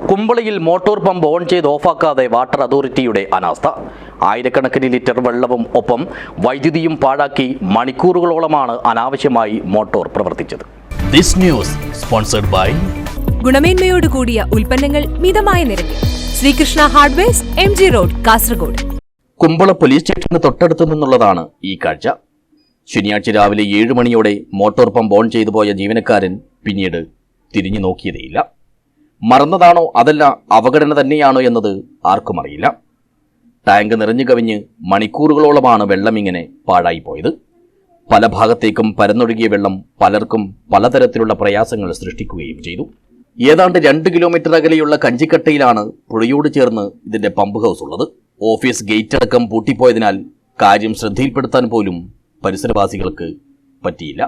കുമ്പളിയിൽ motor pump on ചെയ്ത് ഓഫാക്കാതെ water അതോറിറ്റിയുടെ അനാസ്ഥ. ആയിരക്കണക്കിന് ലിറ്റർ വെള്ളവും ഒപ്പം വൈദ്യുതിയും പാഴാക്കി മണിക്കൂറുകളോളമാണ് അനാവശ്യമായി മോട്ടോർ പ്രവർത്തിച്ചത്. ദിസ് ന്യൂസ് സ്പോൺസർഡ് ബൈ ഗുണമേന്മയോട് കൂടിയ ഉൽപ്പന്നങ്ങൾ മിതമായ നിരക്കിൽ Sreekrishna hardwares, MG road, Kasaragod. Kumbla police സ്റ്റേഷന് തൊട്ടടുത്തു നിന്നുള്ളതാണ് ഈ കാഴ്ച. ശനിയാഴ്ച രാവിലെ 7 മണിയോടെ മോട്ടോർ പമ്പ് ഓൺ ചെയ്തു പോയ ജീവനക്കാരൻ പിന്നീട് തിരിഞ്ഞു നോക്കിയതേയില്ല. മറന്നതാണോ അതല്ല അവഗണന തന്നെയാണോ എന്നത് ആർക്കും അറിയില്ല. ടാങ്ക് നിറഞ്ഞു കവിഞ്ഞ് മണിക്കൂറുകളോളമാണ് വെള്ളം ഇങ്ങനെ പാഴായി പോയത്. പല ഭാഗത്തേക്കും പരന്നൊഴുകിയ വെള്ളം പലർക്കും പലതരത്തിലുള്ള പ്രയാസങ്ങൾ സൃഷ്ടിക്കുകയും ചെയ്തു. ഏതാണ്ട് 2 കിലോമീറ്റർ അകലെയുള്ള കഞ്ചിക്കട്ടയിലാണ് പുഴയോട് ചേർന്ന് ഇതിന്റെ പമ്പ് ഹൗസ് ഉള്ളത്. ഓഫീസ് ഗേറ്റ് അടക്കം പൂട്ടിപ്പോയതിനാൽ കാര്യം ശ്രദ്ധയിൽപ്പെടുത്താൻ പോലും പരിസരവാസികൾക്ക് പറ്റിയില്ല.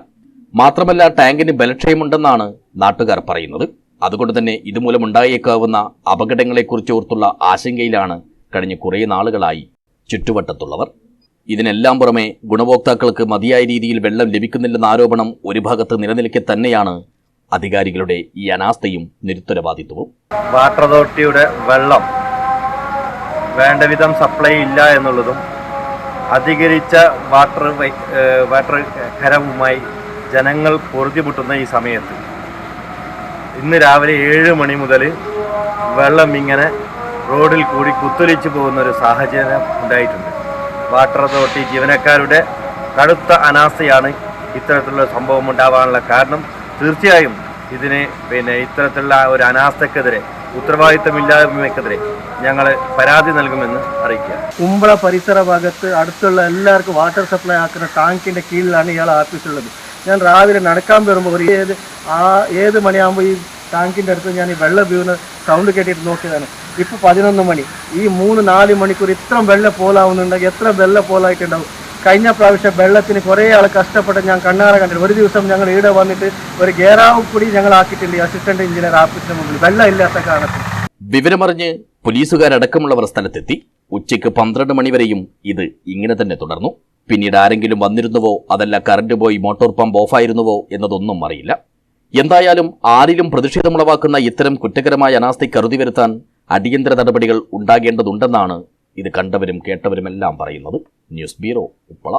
മാത്രമല്ല, ടാങ്കിന് ബലക്ഷയമുണ്ടെന്നാണ് നാട്ടുകാർ പറയുന്നത്. അതുകൊണ്ട് തന്നെ ഇതുമൂലമുണ്ടായേക്കാവുന്ന അപകടങ്ങളെക്കുറിച്ച് ഓർത്തുള്ള ആശങ്കയിലാണ് കഴിഞ്ഞ കുറേ നാളുകളായി ചുറ്റുവട്ടത്തുള്ളവർ. ഇതിനെല്ലാം പുറമെ ഗുണഭോക്താക്കൾക്ക് മതിയായ രീതിയിൽ വെള്ളം ലഭിക്കുന്നില്ലെന്ന ആരോപണം ഒരു ഭാഗത്ത് നിലനിൽക്കെ തന്നെയാണ് അധികാരികളുടെ ഈ അനാസ്ഥയും നിരുത്തരവാദിത്വവും. വാട്ടർ അതോറിറ്റിയുടെ വെള്ളം വേണ്ടവിധം സപ്ലൈ ഇല്ല എന്നുള്ളതും അധികരിച്ച വാട്ടർ ഖരവുമായി ജനങ്ങൾ പൊറുതിമുട്ടുന്ന ഈ സമയത്ത് ഇന്ന് രാവിലെ 7 മണി മുതൽ വെള്ളം ഇങ്ങനെ റോഡിൽ കൂടി കുത്തൊലിച്ചു പോകുന്ന ഒരു സാഹചര്യം ഉണ്ടായിട്ടുണ്ട്. വാട്ടർ അതോറിറ്റി ജീവനക്കാരുടെ കടുത്ത അനാസ്ഥയാണ് ഇത്തരത്തിലുള്ള സംഭവം ഉണ്ടാവാനുള്ള കാരണം. തീർച്ചയായും ഇതിന് ഇത്തരത്തിലുള്ള ഒരു അനാസ്ഥക്കെതിരെ, ഉത്തരവാദിത്തമില്ലായ്മയ്ക്കെതിരെ ഞങ്ങൾ പരാതി നൽകുമെന്ന് അറിയിക്കുക. കുമ്പള പരിസര ഭാഗത്ത് അടുത്തുള്ള എല്ലാവർക്കും വാട്ടർ സപ്ലൈ ആക്കുന്ന ടാങ്കിൻ്റെ കീഴിലാണ് ഇയാൾ ആഫീസുള്ളത്. ഞാൻ രാവിലെ നടക്കാൻ വരുമ്പോൾ ഏത് മണിയാകുമ്പോൾ ഈ ടാങ്കിൻ്റെ അടുത്ത് ഞാൻ ഈ വെള്ളം വീഴുന്ന സൗണ്ട് കേട്ടിട്ട് നോക്കിയതാണ്. ഇപ്പോൾ 11 മണി. ഈ 3-4 മണിക്കൂർ ഇത്ര വെള്ളം പോലാവുന്നുണ്ടെങ്കിൽ എത്ര വെള്ളം പോലായിട്ടുണ്ടാവും. കഴിഞ്ഞ പ്രാവശ്യം വെള്ളത്തിന് കുറേ ആൾ കഷ്ടപ്പെട്ട് ഞാൻ കണ്ണാറ കണ്ടിട്ട് ഒരു ദിവസം ഞങ്ങൾ ഇവിടെ വന്നിട്ട് ഒരു ഗേറാവ് കൂടി ഞങ്ങൾ ആക്കിയിട്ടുണ്ട് ഈ അസിസ്റ്റന്റ് എഞ്ചിനീയർ ഓഫീസിന് മുമ്പിൽ വെള്ളം ഇല്ലാത്ത കാരണത്തിൽ. വിവരമറിഞ്ഞ് പോലീസുകാരടക്കമുള്ളവർ സ്ഥലത്തെത്തി. ഉച്ചയ്ക്ക് 12 മണിവരെയും ഇത് ഇങ്ങനെ തന്നെ തുടർന്നു. പിന്നീട് ആരെങ്കിലും വന്നിരുന്നുവോ അതല്ല കറണ്ട് പോയി മോട്ടോർ പമ്പ് ഓഫായിരുന്നുവോ എന്നതൊന്നും അറിയില്ല. എന്തായാലും ആരിലും പ്രതിഷേധമുളവാക്കുന്ന ഇത്തരം കുറ്റകരമായ അനാസ്ഥയ്ക്ക് അറുതി വരുത്താൻ അടിയന്തര നടപടികൾ ഉണ്ടാകേണ്ടതുണ്ടെന്നാണ് ഇത് കണ്ടവരും കേട്ടവരുമെല്ലാം പറയുന്നത്. News bureau, Uppala.